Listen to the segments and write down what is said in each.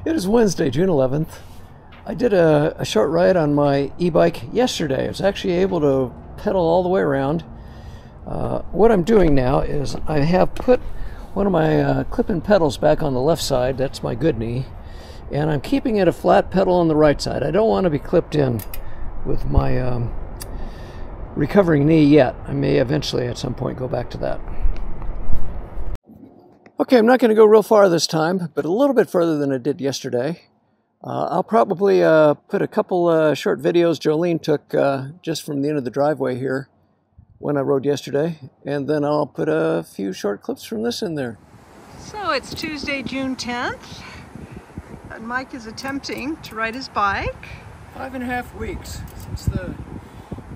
It is Wednesday, June 11th. I did a short ride on my e-bike yesterday. I was actually able to pedal all the way around. What I'm doing now is I have put one of my clip-in pedals back on the left side. That's my good knee. And I'm keeping it a flat pedal on the right side. I don't want to be clipped in with my recovering knee yet. I may eventually at some point go back to that. Okay, I'm not going to go real far this time, but a little bit further than I did yesterday. I'll probably put a couple short videos Joline took just from the end of the driveway here when I rode yesterday, and then I'll put a few short clips from this in there. So it's Tuesday, June 10th, and Mike is attempting to ride his bike. 5.5 weeks since the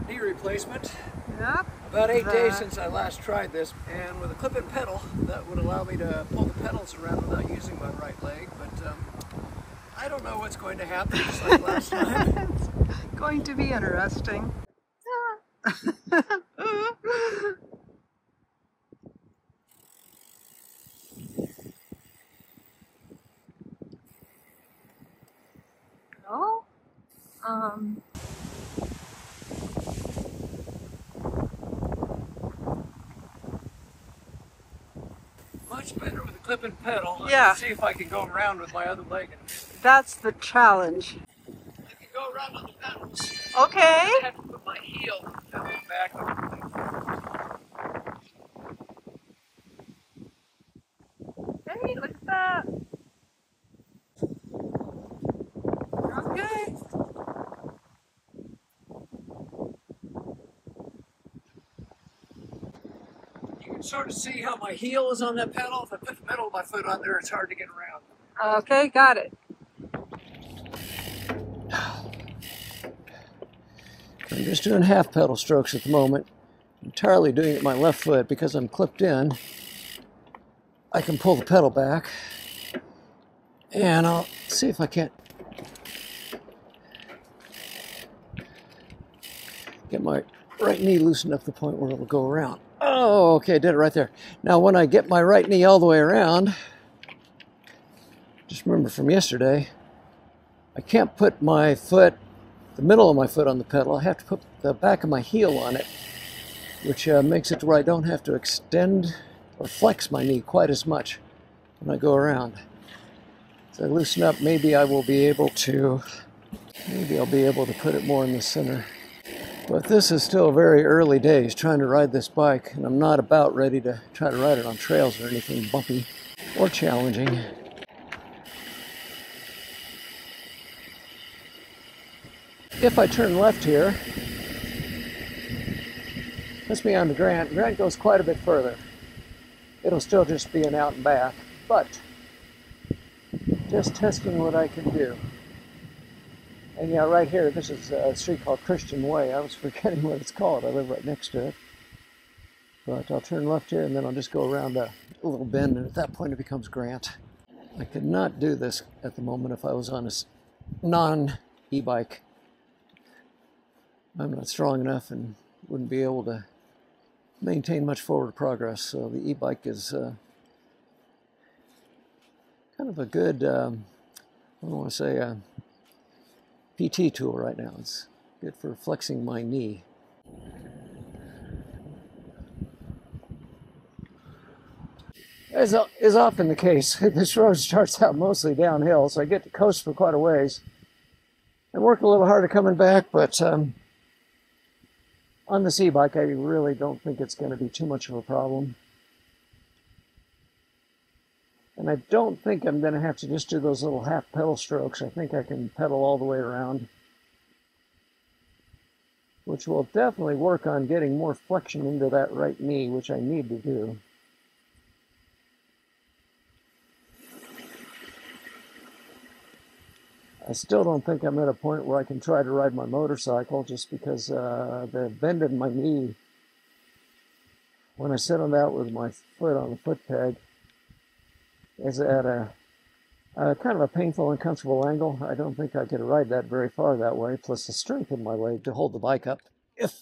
knee replacement. Yep. About 8 days since I last tried this, and with a clip-in pedal that would allow me to pull the pedals around without using my right leg, but I don't know what's going to happen, just like last time. It's going to be interesting. No? Much better with a clip-in pedal. Yeah. Let's see if I can go around with my other leg. That's the challenge. I can go around on the pedals. Okay. I have to put my heel back on. Hey, look at that. Okay. You can sort of see how my heel is on that pedal. If I put the middle of my foot on there, it's hard to get around. Okay, got it. I'm just doing half pedal strokes at the moment. I'm entirely doing it with my left foot because I'm clipped in. I can pull the pedal back, and I'll see if I can't get my right knee loosened up to the point where it'll go around. Oh, okay, did it right there. Now when I get my right knee all the way around, just remember from yesterday, I can't put my foot, the middle of my foot on the pedal. I have to put the back of my heel on it, which makes it to where I don't have to extend or flex my knee quite as much when I go around. So I loosen up, maybe I'll be able to put it more in the center. But this is still very early days trying to ride this bike, and I'm not about ready to try to ride it on trails or anything bumpy or challenging. If I turn left here, puts me on to Grant. Grant goes quite a bit further. It'll still just be an out and back, but just testing what I can do. And yeah, right here, this is a street called Christian Way. I was forgetting what it's called. I live right next to it. But I'll turn left here, and then I'll just go around a little bend, and at that point it becomes Grant. I could not do this at the moment if I was on a non-e-bike. I'm not strong enough and wouldn't be able to maintain much forward progress. So the e-bike is kind of a good, I don't want to say PT tool right now. It's good for flexing my knee. As is often the case, this road starts out mostly downhill, so I get to coast for quite a ways. I work a little harder coming back, but on this e-bike, I really don't think it's going to be too much of a problem. And I don't think I'm going to have to just do those little half pedal strokes. I think I can pedal all the way around, which will definitely work on getting more flexion into that right knee, which I need to do. I still don't think I'm at a point where I can try to ride my motorcycle, just because the bend in my knee, when I sit on that with my foot on the foot peg, is at a kind of a painful, uncomfortable angle. I don't think I could ride that very far that way, plus the strength in my leg to hold the bike up. If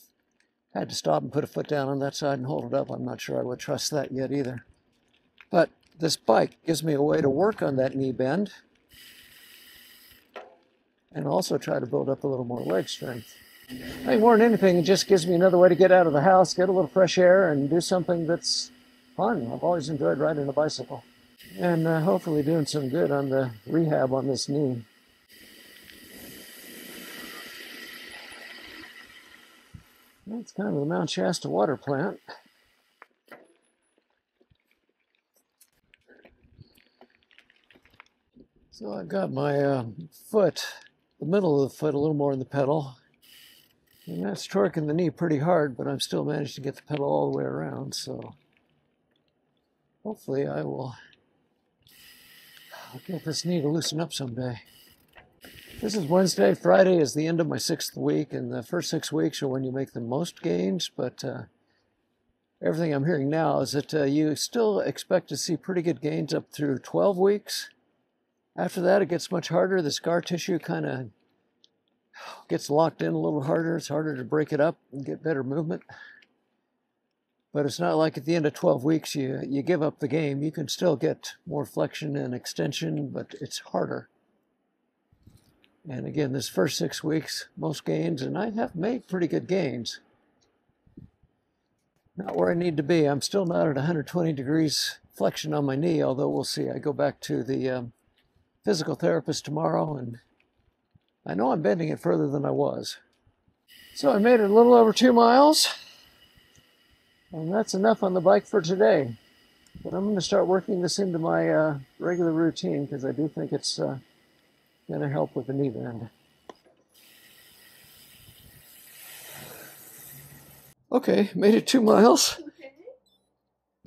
I had to stop and put a foot down on that side and hold it up, I'm not sure I would trust that yet either. But this bike gives me a way to work on that knee bend and also try to build up a little more leg strength. I think more than anything, it just gives me another way to get out of the house, get a little fresh air, and do something that's fun. I've always enjoyed riding a bicycle, and hopefully doing some good on the rehab on this knee. That's kind of the Mount Shasta water plant. So I've got my foot, the middle of the foot, a little more in the pedal. And that's torquing the knee pretty hard, but I'm still managed to get the pedal all the way around, so hopefully I'll get this knee to loosen up someday. This is Wednesday. Friday is the end of my 6th week, and the first 6 weeks are when you make the most gains, but everything I'm hearing now is that you still expect to see pretty good gains up through 12 weeks. After that, it gets much harder. The scar tissue kind of gets locked in a little harder. It's harder to break it up and get better movement. But it's not like at the end of 12 weeks you give up the game. You can still get more flexion and extension, but it's harder. And again, this first 6 weeks, most gains, and I have made pretty good gains. Not where I need to be. I'm still not at 120 degrees flexion on my knee, although we'll see. I go back to the physical therapist tomorrow, and I know I'm bending it further than I was. So I made it a little over 2 miles, and that's enough on the bike for today. But I'm going to start working this into my regular routine because I do think it's going to help with the knee bend. Okay, made it 2 miles.